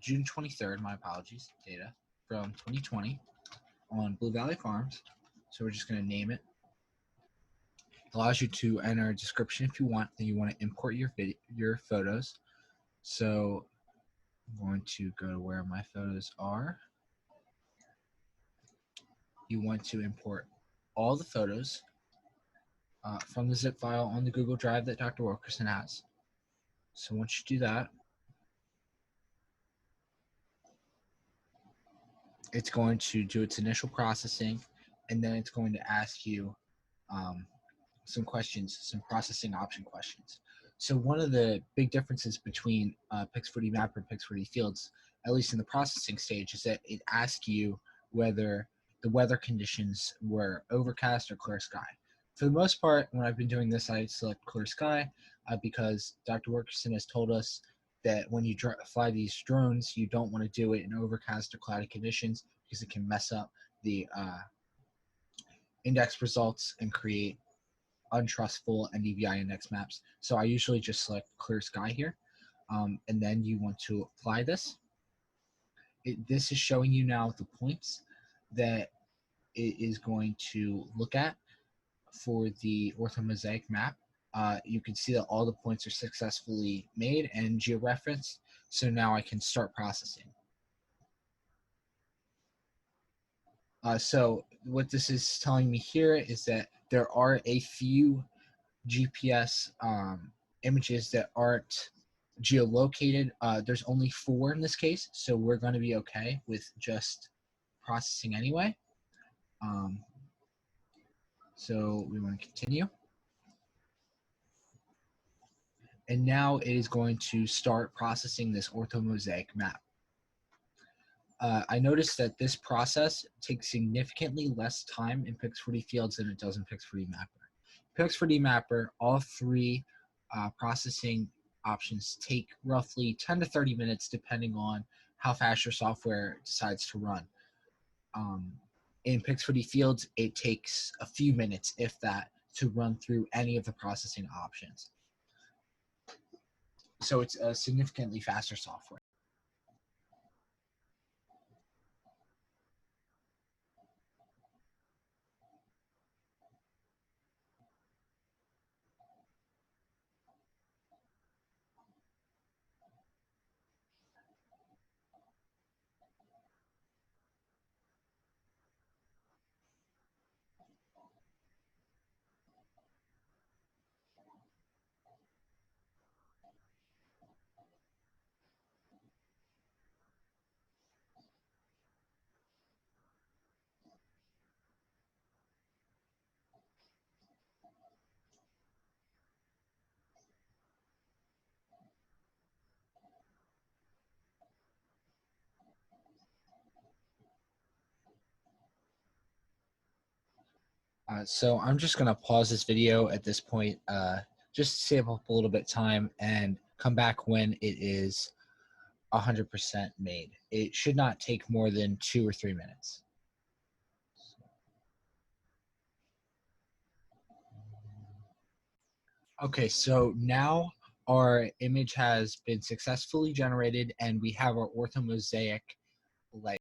June 23rd, my apologies, data from 2020 on Blue Valley Farms. So we're just going to name it. Allows you to enter a description if you want. Then you want to import your photos. So I'm going to go to where my photos are. You want to import all the photos from the zip file on the Google Drive that Dr. Wilkerson has. So once you do that, it's going to do its initial processing, and then it's going to ask you some questions, some processing option questions. So one of the big differences between PIX4D Mapper and PIX4D Fields, at least in the processing stage, is that it asks you whether the weather conditions were overcast or clear sky. For the most part, when I've been doing this, I select clear sky because Dr. Wilkerson has told us that when you fly these drones, you don't want to do it in overcast or cloudy conditions because it can mess up the index results and create untrustful NDVI index maps. So I usually just select clear sky here, and then you want to apply this. This is showing you now the points that it is going to look at for the orthomosaic map. You can see that all the points are successfully made and georeferenced. So now I can start processing. So what this is telling me here is that there are a few GPS images that aren't geolocated. There's only 4 in this case, so we're going to be okay with just processing anyway. So we want to continue. And now it is going to start processing this orthomosaic map. I noticed that this process takes significantly less time in PIX4D Fields than it does in PIX4D Mapper. PIX4D Mapper, all 3 processing options take roughly 10 to 30 minutes depending on how fast your software decides to run. In PIX4D Fields, it takes a few minutes, if that, to run through any of the processing options. So it's a significantly faster software. So I'm just going to pause this video at this point, just to save up a little bit of time and come back when it is 100% made. It should not take more than 2 or 3 minutes. Okay, so now our image has been successfully generated and we have our orthomosaic layer.